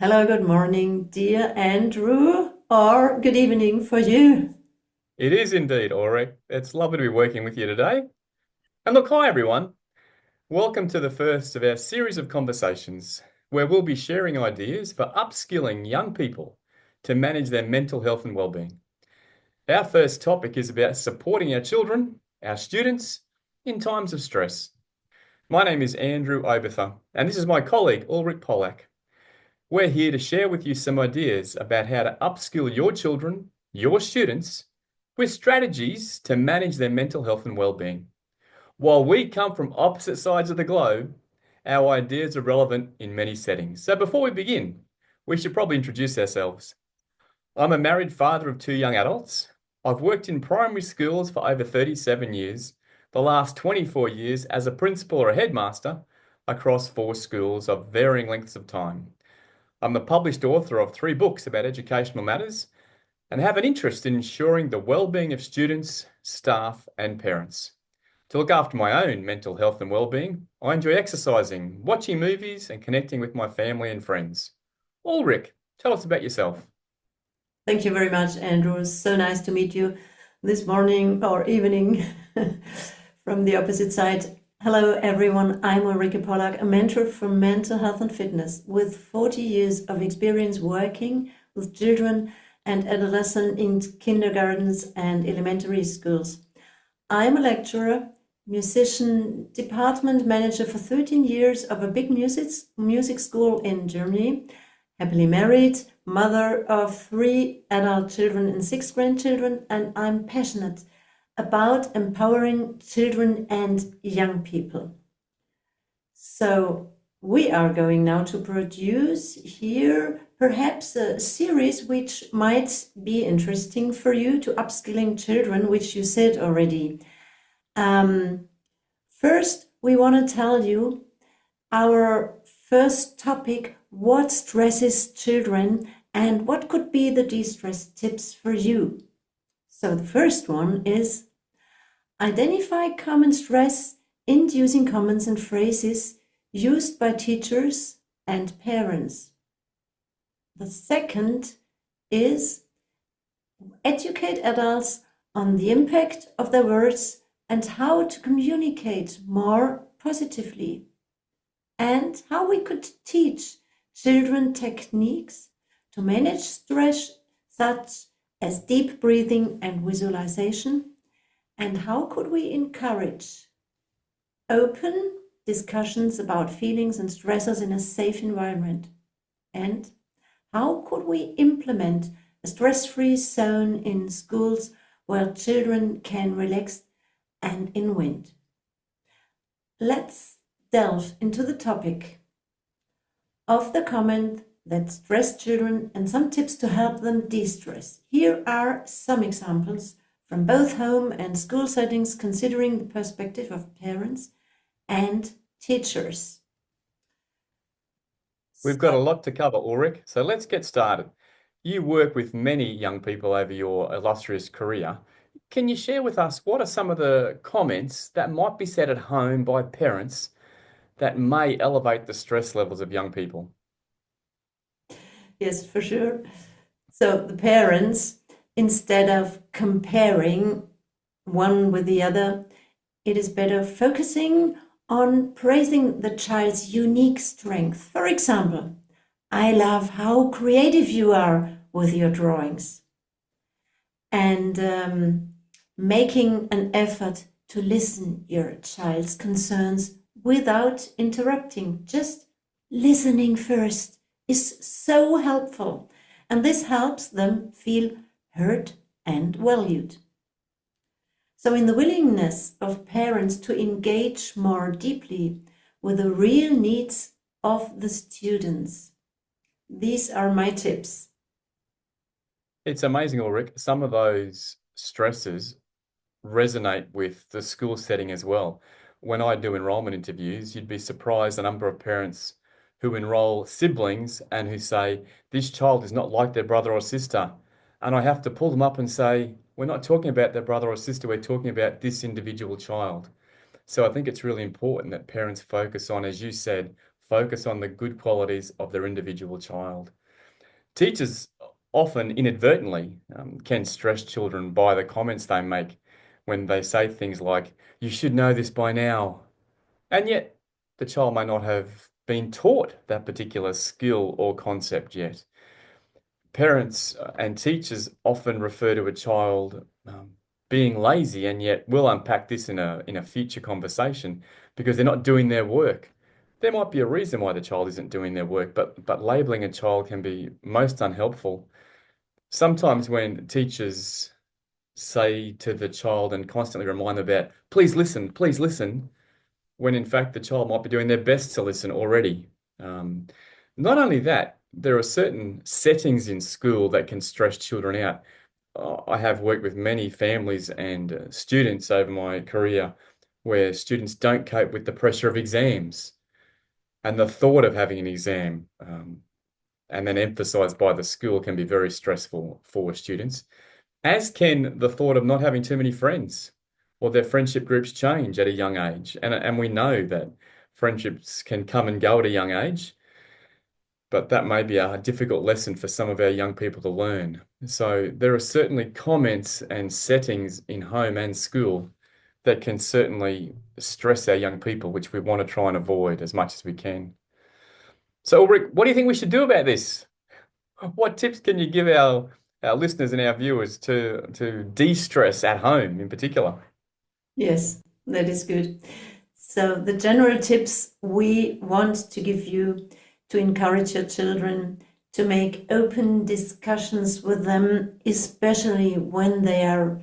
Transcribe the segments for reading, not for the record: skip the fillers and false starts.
Hello, good morning, dear Andrew, or good evening for you. It is indeed, Ulrike. It's lovely to be working with you today. And look, hi everyone. Welcome to the first of our series of conversations where we'll be sharing ideas for upskilling young people to manage their mental health and well-being. Our first topic is about supporting our children, our students, in times of stress. My name is Andrew Oberther, and this is my colleague, Ulrike Pollak. We're here to share with you some ideas about how to upskill your children, your students, with strategies to manage their mental health and well-being. While we come from opposite sides of the globe, our ideas are relevant in many settings. So before we begin, we should probably introduce ourselves. I'm a married father of two young adults. I've worked in primary schools for over 37 years, the last 24 years as a principal or a headmaster across four schools of varying lengths of time. I'm the published author of 3 books about educational matters and have an interest in ensuring the well-being of students, staff, and parents. To look after my own mental health and well-being, I enjoy exercising, watching movies, and connecting with my family and friends. Ulrich, tell us about yourself. Thank you very much, Andrew. So nice to meet you this morning or evening from the opposite side. Hello, everyone. I'm Ulrike Pollak, a mentor for mental health and fitness with 40 years of experience working with children and adolescents in kindergartens and elementary schools. I'm a musician, department manager for 13 years of a big music school in Germany, happily married, mother of 3 adult children and 6 grandchildren, and I'm passionate about empowering children and young people. So we are going now to produce here perhaps a series which might be interesting for you to upskilling children, which you said already. First, we want to tell you our first topic, what stresses children and what could be the de-stress tips for you. So the first one is identify common stress-inducing comments and phrases used by teachers and parents. The second is educate adults on the impact of their words and how to communicate more positively, and how we could teach children techniques to manage stress, such as deep breathing and visualization, and how could we encourage open discussions about feelings and stressors in a safe environment, and how could we implement a stress-free zone in schools where children can relax and unwind. Let's delve into the topic of the comment that stress children and some tips to help them de-stress. Here are some examples from both home and school settings, considering the perspective of parents and teachers. We've got a lot to cover, Ulrich, so let's get started. You work with many young people over your illustrious career. Can you share with us what are some of the comments that might be said at home by parents that may elevate the stress levels of young people? Yes, for sure. So the parents, instead of comparing one with the other, it is better focusing on praising the child's unique strength. For example, I love how creative you are with your drawings. And making an effort to listen your child's concerns without interrupting, just listening first is so helpful, and this helps them feel heard and valued. So in the willingness of parents to engage more deeply with the real needs of the students, these are my tips. It's amazing, Ulrich. Some of those stresses resonate with the school setting as well. When I do enrollment interviews, you'd be surprised the number of parents who enroll siblings and who say, this child is not like their brother or sister. And I have to pull them up and say, we're not talking about their brother or sister, we're talking about this individual child. So I think it's really important that parents focus on, as you said, focus on the good qualities of their individual child. Teachers often inadvertently can stress children by the comments they make when they say things like, "You should know this by now." And yet, the child may not have been taught that particular skill or concept yet. Parents and teachers often refer to a child being lazy, and yet we'll unpack this in a future conversation because they're not doing their work. There might be a reason why the child isn't doing their work, but labeling a child can be most unhelpful. Sometimes when teachers say to the child and constantly remind them about, please listen, when in fact the child might be doing their best to listen already. Um, Not only that, there are certain settings in school that can stress children out. I have worked with many families and students over my career where students don't cope with the pressure of exams and the thought of having an exam, and then emphasized by the school can be very stressful for students, as can the thought of not having too many friends or their friendship groups change at a young age. And we know that friendships can come and go at a young age, but that may be a difficult lesson for some of our young people to learn. So there are certainly comments and settings in home and school that can certainly stress our young people, which we want to try and avoid as much as we can. So, Ulrike, what do you think we should do about this? What tips can you give our listeners and our viewers to de-stress at home in particular? Yes, that is good. So, the general tips we want to give you to encourage your children to make open discussions with them, especially when they are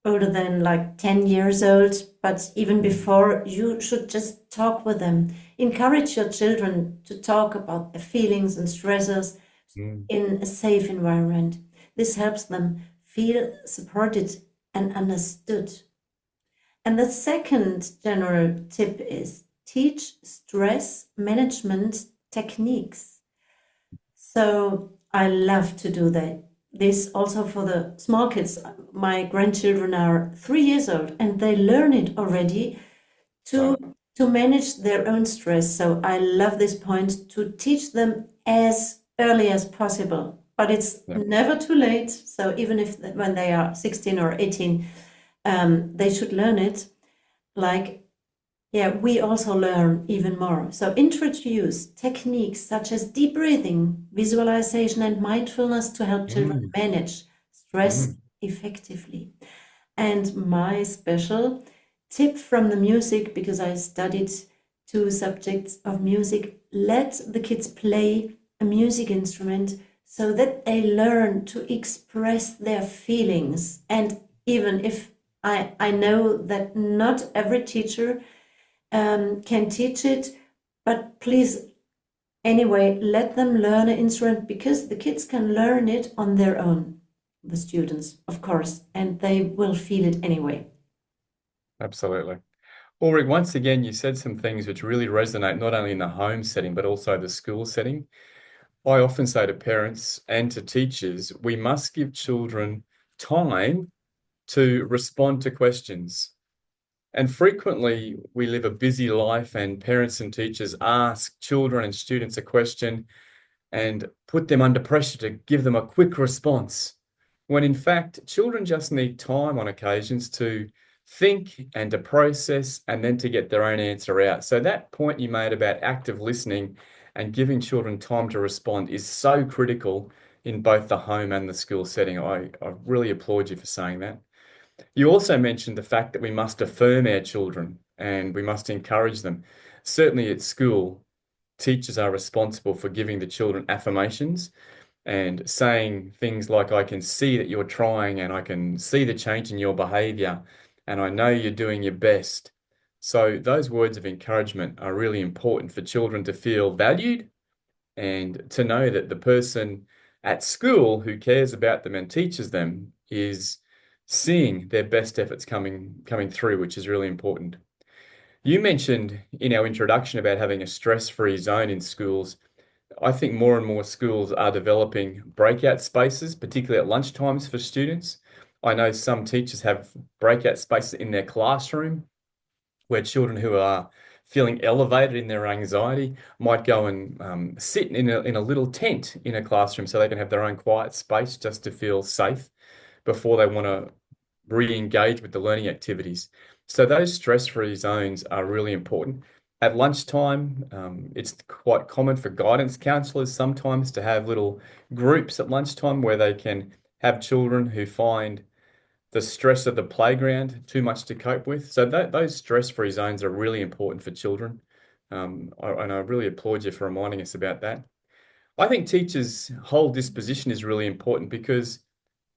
older than like 10 years old, but even before, you should just talk with them. Encourage your children to talk about their feelings and stressors Mm, in a safe environment. This helps them feel supported and understood. And the second general tip is teach stress management techniques. So I love to do that. This also for the small kids. My grandchildren are 3 years old and they learn it already to right. to manage their own stress. So I love this point to teach them as early as possible. But it's Yeah. never too late. So even if when they are 16 or 18, they should learn it. Like, yeah, we also learn even more. So introduce techniques such as deep breathing, visualization, and mindfulness to help children Mm, manage stress mm, effectively. And my special tip from the music, because I studied two subjects of music, let the kids play a music instrument so that they learn to express their feelings. And even if I know that not every teacher can teach it, but please, anyway, let them learn an instrument because the kids can learn it on their own, the students, of course, and they will feel it anyway. absolutely. Ulrich, once again, you said some things which really resonate not only in the home setting, but also the school setting. I often say to parents and to teachers, we must give children time to respond to questions. And frequently, we live a busy life, and parents and teachers ask children and students a question and put them under pressure to give them a quick response. When in fact, children just need time on occasions to think and to process and then to get their own answer out. So, that point you made about active listening and giving children time to respond is so critical in both the home and the school setting. I really applaud you for saying that. You also mentioned the fact that we must affirm our children and we must encourage them. Certainly at school, teachers are responsible for giving the children affirmations and saying things like, I can see that you're trying and I can see the change in your behavior and I know you're doing your best. So those words of encouragement are really important for children to feel valued and to know that the person at school who cares about them and teaches them is seeing their best efforts coming through, which is really important. You mentioned in our introduction about having a stress-free zone in schools. I think more and more schools are developing breakout spaces, particularly at lunchtimes for students. I know some teachers have breakout spaces in their classroom where children who are feeling elevated in their anxiety might go and sit in a little tent in a classroom so they can have their own quiet space just to feel safe before they want to re-engage with the learning activities. So those stress-free zones are really important. At lunchtime, it's quite common for guidance counselors sometimes to have little groups at lunchtime where they can have children who find the stress of the playground too much to cope with. So those stress-free zones are really important for children. And I really applaud you for reminding us about that. I think teachers' whole disposition is really important because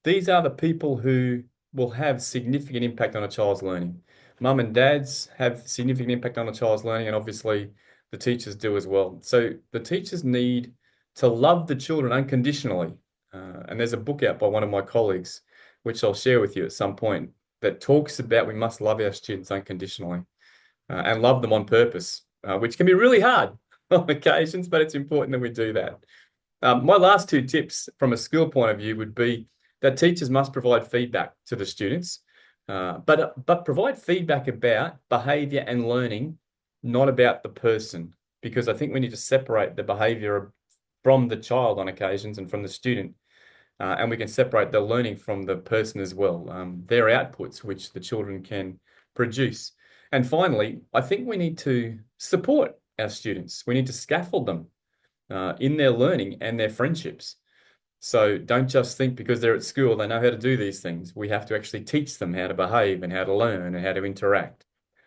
these are the people who will have significant impact on a child's learning. Mum and dads have significant impact on a child's learning, and obviously the teachers do as well. So the teachers need to love the children unconditionally. And there's a book out by one of my colleagues, which I'll share with you at some point, that talks about we must love our students unconditionally and love them on purpose, which can be really hard on occasions, but it's important that we do that. My last two tips from a school point of view would be that teachers must provide feedback to the students, but provide feedback about behaviour and learning, not about the person, because I think we need to separate the behaviour from the child on occasions and from the student, and we can separate the learning from the person as well, their outputs, which the children can produce. And finally, I think we need to support our students. We need to scaffold them in their learning and their friendships. So don't just think because they're at school, they know how to do these things. We have to actually teach them how to behave and how to learn and how to interact.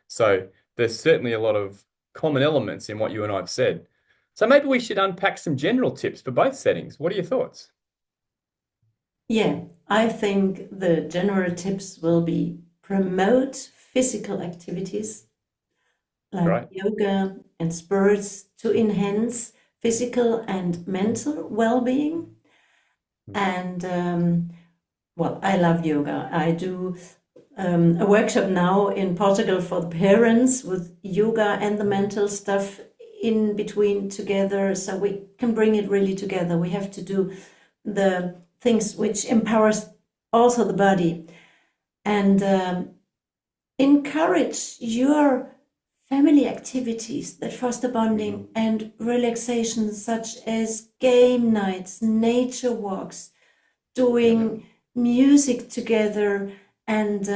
So there's certainly a lot of common elements in what you and I have said. So maybe we should unpack some general tips for both settings. What are your thoughts? Yeah, I think the general tips will be promote physical activities like Right. yoga and sports to enhance physical and mental well-being. And well, I love yoga. I do a workshop now in Portugal for the parents with yoga and the mental stuff in between together, so we can bring it really together. We have to do the things which empowers also the body, and encourage your family activities that foster bonding and relaxation, such as game nights, nature walks, doing music together, and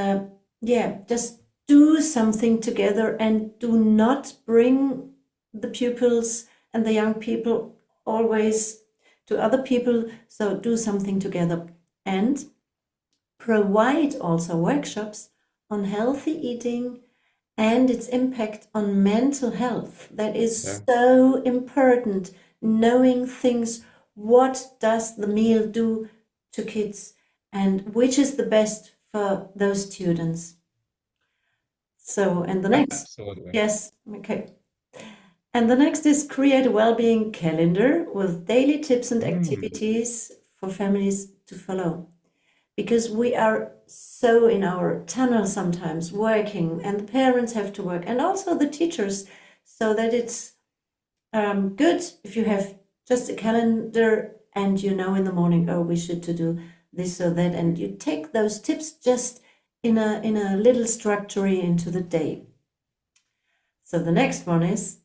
yeah, just do something together, and do not bring the pupils and the young people always to other people. So do something together, and provide also workshops on healthy eating and its impact on mental health. That is so important, knowing things. What does the meal do to kids, and which is the best for those students? So, and the next, Absolutely. yes, okay. And the next is create a well-being calendar with daily tips and activities for families to follow. Because we are so in our tunnel sometimes working, and the parents have to work, and also the teachers, so that it's good if you have just a calendar and you know in the morning, oh, we should to do this or that, and you take those tips just in a little structure into the day. So the next one is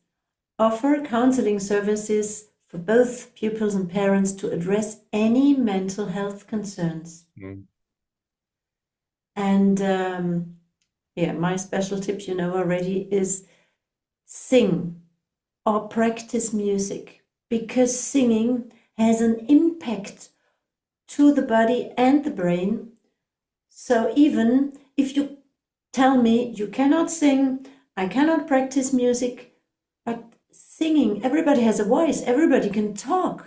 offer counseling services for both pupils and parents to address any mental health concerns. And yeah, my special tip, you know already, is sing or practice music, because singing has an impact to the body and the brain. So even if you tell me you cannot sing, I cannot practice music, but singing, everybody has a voice, everybody can talk.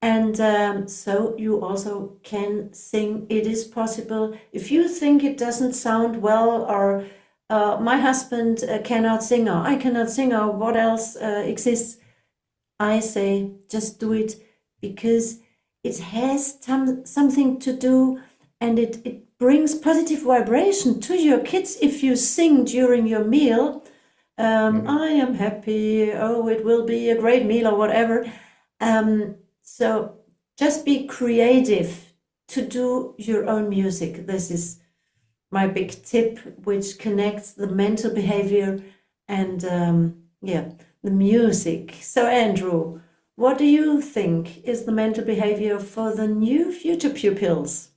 And so you also can sing. It is possible. If you think it doesn't sound well, or my husband cannot sing, or I cannot sing, or what else exists, I say just do it, because it has something to do, and it brings positive vibration to your kids. If you sing during your meal, I am happy, oh, it will be a great meal, or whatever. So just be creative to do your own music. This is my big tip, which connects the mental behavior and yeah, the music. So, Andrew, what do you think is the mental behavior for the new future pupils?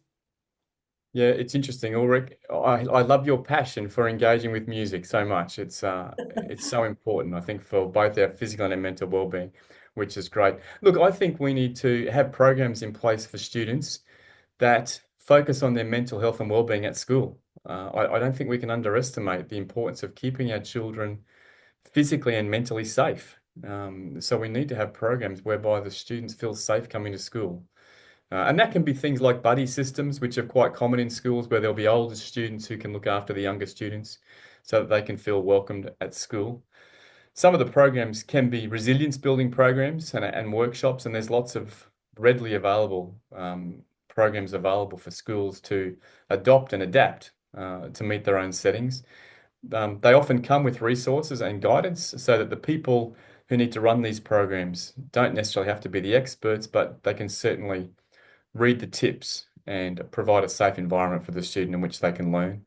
Yeah, it's interesting, Ulrike. I love your passion for engaging with music so much. It's so important, I think, for both our physical and our mental well-being, which is great. Look, I think we need to have programs in place for students that focus on their mental health and well-being at school. I don't think we can underestimate the importance of keeping our children physically and mentally safe. So we need to have programs whereby the students feel safe coming to school. And that can be things like buddy systems, which are quite common in schools where there'll be older students who can look after the younger students so that they can feel welcomed at school. Some of the programs can be resilience building programs and workshops, and there's lots of readily available programs available for schools to adopt and adapt to meet their own settings. They often come with resources and guidance so that the people who need to run these programs don't necessarily have to be the experts, but they can certainly read the tips and provide a safe environment for the student in which they can learn.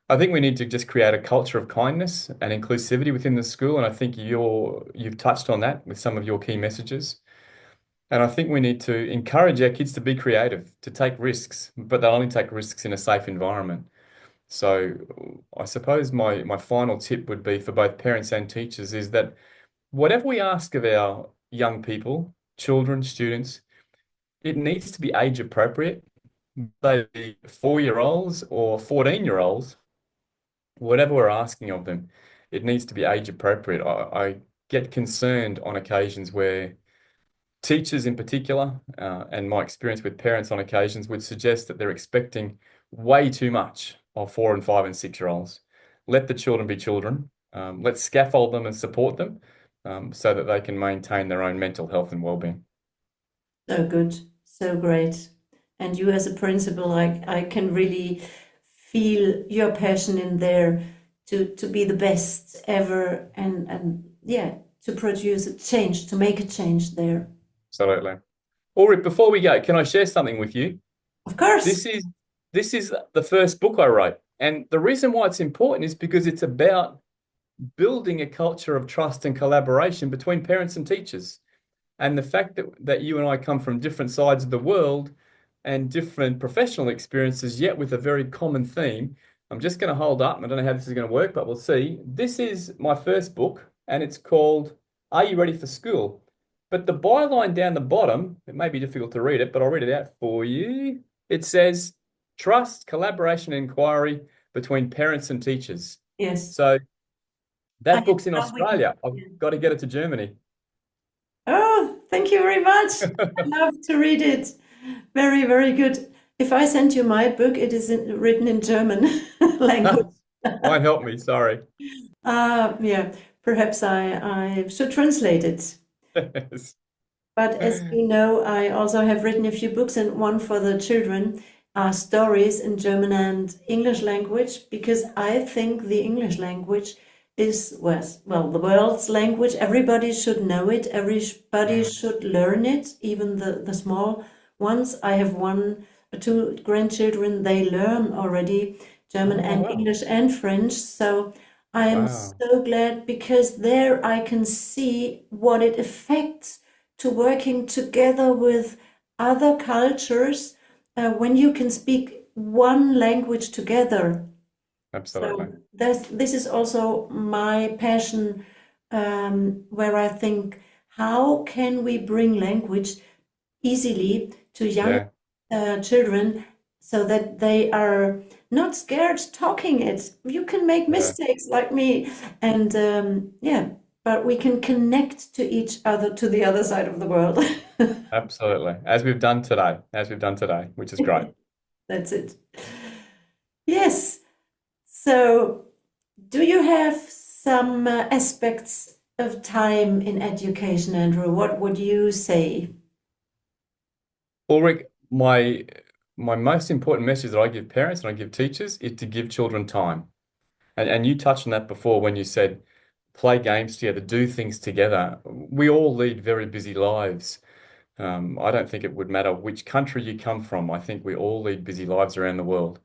I think we need to just create a culture of kindness and inclusivity within the school, and I think you've touched on that with some of your key messages. And I think we need to encourage our kids to be creative, to take risks, but they'll only take risks in a safe environment. So I suppose my final tip would be for both parents and teachers is that whatever we ask of our young people, children, students, it needs to be age appropriate. They be 4-year-olds or 14-year-olds, whatever we're asking of them, it needs to be age appropriate. I get concerned on occasions where teachers in particular, and my experience with parents on occasions would suggest that they're expecting way too much of 4 and 5 and 6-year-olds. Let the children be children. Let's scaffold them and support them so that they can maintain their own mental health and well-being. So good, so great. And you, as a principal, I can really feel your passion in there to be the best ever and yeah, to produce a change, to make a change there. Absolutely. Ulrich, before we go, can I share something with you? Of course. This is this is the first book I wrote, and the reason why it's important is because it's about building a culture of trust and collaboration between parents and teachers. And the fact that you and I come from different sides of the world and different professional experiences, yet with a very common theme. I'm just going to hold up. I don't know how this is going to work, but we'll see. This is my first book, and it's called Are You Ready for School? But the byline down the bottom, it may be difficult to read it, but I'll read it out for you. It says, Trust, collaboration, and inquiry between parents and teachers. Yes. So I that have book's in one with me. Australia. I've Yeah. got to get it to Germany. Oh, thank you very much. I love to read it. Very, very good. If I send you my book, it is written in German language. Won't help me, sorry. Yeah, perhaps I should translate it. Yes. But as you know, I also have written a few books, and one for the children are stories in German and English language, because I think the English language is, well, the world's language. Everybody should know it. Everybody Mm. should learn it, even the small ones. I have one or two grandchildren, they learn already German Oh, and wow. English and French. So I am Wow. so glad, because there I can see what it affects to working together with other cultures when you can speak one language together. Absolutely. So this is also my passion, where I think, how can we bring language easily to young Yeah. children so that they are not scared talking it. You can make Yeah. mistakes like me, and yeah, but we can connect to each other to the other side of the world. Absolutely. As we've done today, which is great. That's it. Yes. So, do you have some aspects of time in education, Andrew? What would you say? Ulrich, my most important message that I give parents and I give teachers is to give children time. And you touched on that before when you said play games together, do things together. We all lead very busy lives. I don't think it would matter which country you come from. I think we all lead busy lives around the world.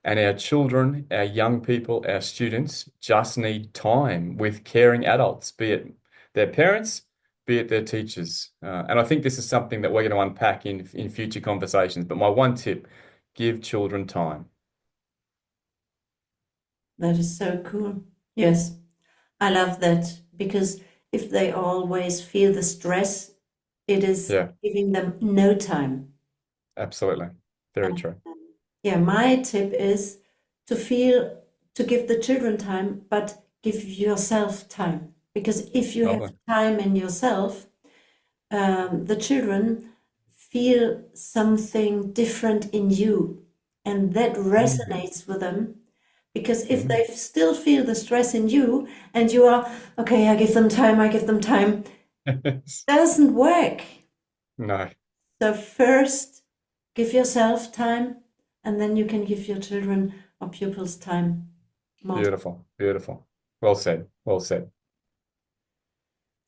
And our children, our young people, our students just need time with caring adults, be it their parents, be it their teachers. And I think this is something that we're going to unpack in future conversations. But my one tip, give children time. That is so cool. Yes, I love that because if they always feel the stress, it is Yeah, giving them no time. absolutely. Very And true. yeah, my tip is to feel to give the children time, but give yourself time. Because if you have Lovely. time in yourself, the children feel something different in you, and that Mm. resonates with them. Because if Mm. they still feel the stress in you and you are, okay, I give them time, doesn't work. No, So first, give yourself time, and then you can give your children or pupils time. More time. beautiful, beautiful. Well said, well said.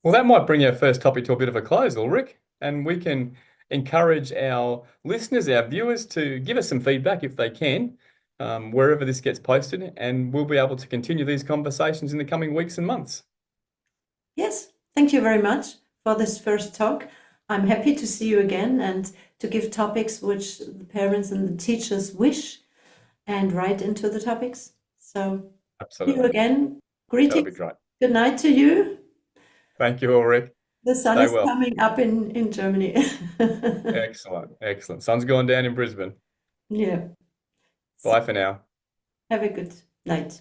Well, that might bring our first topic to a bit of a close, Ulrich, and we can encourage our listeners, our viewers, to give us some feedback if they can, wherever this gets posted, and we'll be able to continue these conversations in the coming weeks and months. Yes, thank you very much for this first talk. I'm happy to see you again and to give topics which the parents and the teachers wish and write into the topics. So, see you Absolutely. again. That'll be Greetings. great. Good night to you. Thank you, Ulrich. The sun Stay is well. coming up in Germany. Excellent, excellent. Sun's going down in Brisbane. Yeah. Bye for now. Have a good night.